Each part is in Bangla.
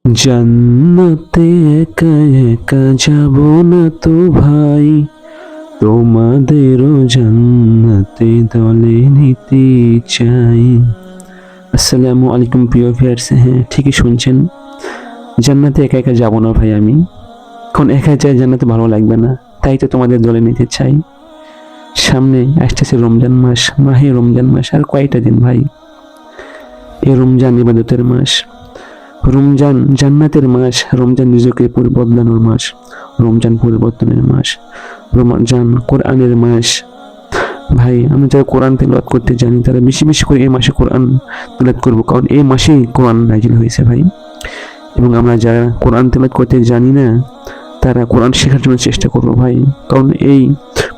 জান্নাতে একা একা যাব না তো ভাই, তোমাদেরও জান্নাতে দলে নিতে চাই। আসসালামু আলাইকুম প্রিয় ভিউয়ার্স, হ্যাঁ ঠিকই শুনছেন, জান্নাতে একা একা যাব না ভাই আমি, কারণ একা যাই জান্নাতে ভালো লাগবে না, তাই তো তোমাদের দলে নিতে চাই। সামনে আসতেছে রমজান মাস, মাহে রমজান মাস, আর কয়টা দিন ভাই। এই রমজান ইবাদতের মাস, রমজান জান্নাতের মাস, রমজান নিজেকে বদলানোর মাস, রমজান পরিবর্তনের মাস, রমজান কোরআনের মাস। ভাই আমরা যারা কোরআন তেলাওয়াত করতে জানি তারা বেশি বেশি করে এই মাসে কোরআন তেলাওয়াত করবো, কারণ এই মাসেই কোরআন নাজিল হয়েছে ভাই। এবং আমরা যারা কোরআন তেলাওয়াত করতে জানি না তারা কোরআন শেখার জন্য চেষ্টা করবো ভাই, কারণ এই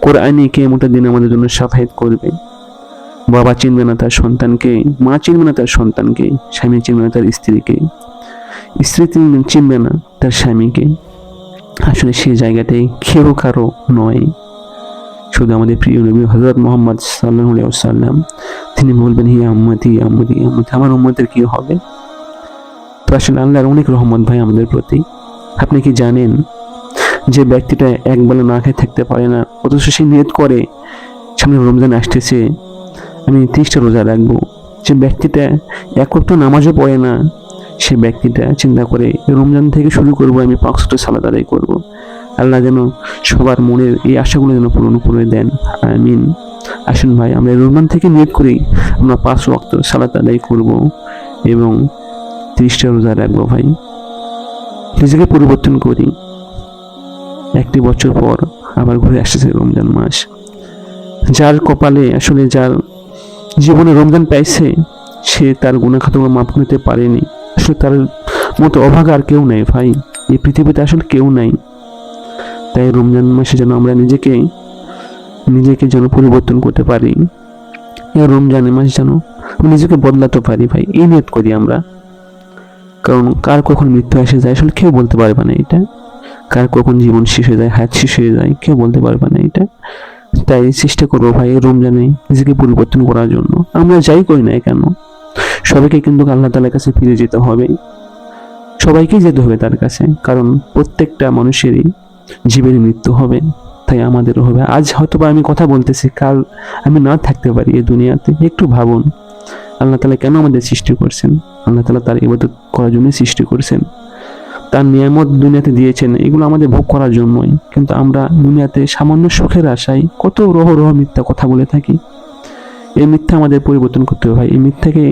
কোরআনই কিয়ামতের দিন আমাদের জন্য শাফায়াত করবে। বাবা চিনবে না তার সন্তানকে, মা চিনবে না তার সন্তানকে, স্বামী চিনবে না তার স্ত্রীকে, স্ত্রী চিনবে না তার স্বামীকে। আসলে সেই জায়গাটাই কেউ কারো নয়, শুধু আমাদের প্রিয় নবী হযরত মুহাম্মদ সাল্লাল্লাহু আলাইহি ওয়াসাল্লাম। তিনি বলবেন, হি আম্মতি আম্মতি আম্মতি, আমার উম্মতের কি হবে। তো আসলে আল্লাহর অনেক রহমত ভাই আমাদের প্রতি। আপনি কি জানেন যে ব্যক্তিটা একবেলা না খেয়ে থাকতে পারে না, অথচ সে নিয়ত করে সামনে রমজান আসতেছে আমি 30টা রোজা রাখবো। যে ব্যক্তিটা এক ওয়াক্ত নামাজও পড়ে না, সে ব্যক্তিটা চিন্তা করে রমজান থেকে শুরু করব, আমি 5 ওয়াক্ত সালাত আদায় করব। আল্লাহ যেন সবার মনের এই আশাগুলো যেন পূরণ করে দেন, আমিন। আসুন ভাই আমরা রমজান থেকে নিয়ত করি আমরা 5 ওয়াক্ত সালাত আদায় করব এবং 30টা রোজা রাখবো ভাই। নিজেকে পরিবর্তন করি। একটি বছর পর আবার ঘুরে আসতেছে রমজান মাস। যার কপালে আসলে যার জীবনে রমজান পাইছে, সে তার গুনাহ খাতাগুলো মাফ করতে পারেনি। আসলে তার মতো অভাগা আর কেউ নাই ভাই, এই পৃথিবীতে আসলে কেউ নাই। তাই রমজান মাসে যেন আমরা নিজেকে যেন পরিবর্তন করতে পারি, এই রমজানের মাসে যেন নিজেকে বদলাতে পারি ভাই, এই নিয়ত করি আমরা। কারণ কার কখন মৃত্যু এসে যায় আসলে কেউ বলতে পারবে না এটা, কার কখন জীবন শেষ হয়ে যায়, হায়াত শেষ হয়ে যায়, কেউ বলতে পারবে না এটা। তাই চেষ্টা করবো ভাই রমজানে নিজেকে পরিবর্তন করার জন্য। আমরা যাই করি না কেন, সবাইকে কিন্তু আল্লাহ তাআলার কাছে ফিরে যেতে হবে, সবাইকেই যেতে হবে তার কাছে, কারণ প্রত্যেকটা মানুষেরই জীবের মৃত্যু হবে, তাই আমাদেরও হবে। আজ হয়তোবা আমি কথা বলতেছি, কাল আমি না থাকতে পারি এই দুনিয়াতে। একটু ভাবুন আল্লাহ তাআলা কেন আমাদের সৃষ্টি করছেন। আল্লাহ তাআলা তার ইবাদত করার জন্য সৃষ্টি করছেন, তার নিয়ামত দুনিয়াতে দিয়েছেন এগুলো আমাদের ভোগ করার জন্যই। কিন্তু আমরা দুনিয়াতে সামান্য সুখের আশায় কত রহ মিথ্যা কথা বলে থাকি। এই মিথ্যা আমাদের পরিবর্তন করতে হবে ভাই। এই মিথ্যাকে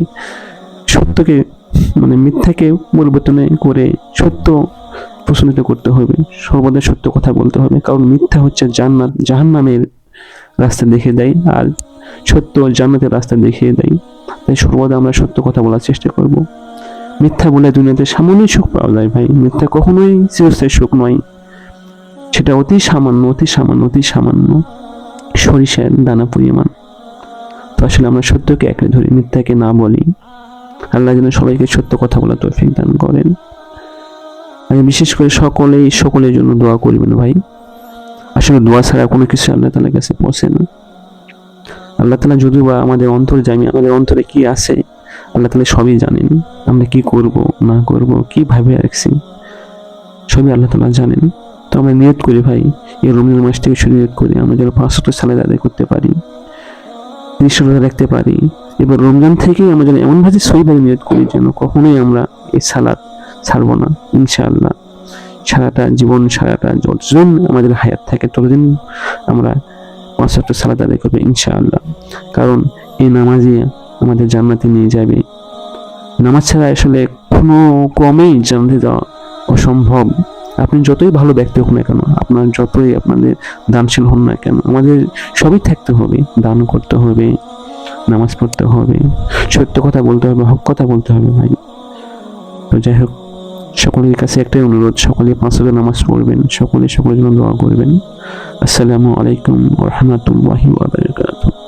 সত্যকে মিথ্যাকে পরিবর্তনে করে সত্য প্রচলিত করতে হবে, সর্বদা সত্য কথা বলতে হবে। কারণ মিথ্যা হচ্ছে জান্নাত জাহান্নামের রাস্তা দেখিয়ে দেয়, আর সত্য জান্নাতের রাস্তা দেখিয়ে দেয়। তাই সর্বদা আমরা সত্য কথা বলার চেষ্টা করব। মিথ্যা বলে দুনিয়াতে সামান্য সুখ পাওয়া যায় ভাই, মিথ্যা কখনোই চিরস্থায়ী সুখ নয়, সেটা অতি সামান্য অতি সামান্য অতি সামান্য সরিষার দানা পরিমাণ। তো আসলে আমরা সত্যকে আঁকড়ে ধরি, মিথ্যাকে না বলি। আল্লাহ যেন সবাইকে সত্য কথা বলা তৌফিক দান করেন। আমি বিশেষ করে সকলের জন্য দোয়া করবেন ভাই। আসলে দোয়া ছাড়া কোনো কিছু আল্লাহ তাআলার কাছে পৌঁছে না। আল্লাহ তাআলা যদিও বা আমাদের অন্তর জানি, আমাদের অন্তরে কি আছে আল্লাহ তাআলা সবই জানেন। আমরা কি করব না করব, কি ভাবে রাখছি, সবই আল্লাহ তাআলা জানেন। তো আমরা নিয়ত করি ভাই, এই রমজান মাস থেকে শুরু নিয়ত করি আমরা যেন 5 ওয়াক্ত সালাত আদায় করতে পারি, 30 রোজা রাখতে পারি। এবার রমজান থেকেই আমরা যেন এমনভাবে সহিভাবে নিয়ত করি যেন কখনোই আমরা এই সালাত ছাড়বো না ইনশাআল্লাহ। সারাটা জীবন, সারাটা যতদিন আমাদের হায়াত থাকে ততদিন আমরা 5 ওয়াক্ত সালাত আদায় করবো ইনশাআল্লাহ। কারণ এই নামাজই আমাদের জান্নাতে নিয়ে যাবে। নামাজ ছাড়া আসলে কোনো ক্রমেই জান্নাতে যাওয়া অসম্ভব। আপনি যতই ভালো ব্যক্তি হোক না কেন, আপনার যতই আপনাদের দানশীল হন না কেন, আমাদের সবই থাকতে হবে, দান করতে হবে, নামাজ পড়তে হবে, সত্য কথা বলতে হবে, হক কথা বলতে হবে ভাই। তো যাই হোক, সকলের কাছে একটাই অনুরোধ, সকলে 5 ওয়াক্ত নামাজ পড়বেন, সকলের জন্য দোয়া করবেন। আসসালামু আলাইকুম ওয়া রাহমাতুল্লাহি ওয়া বারাকাতুহু।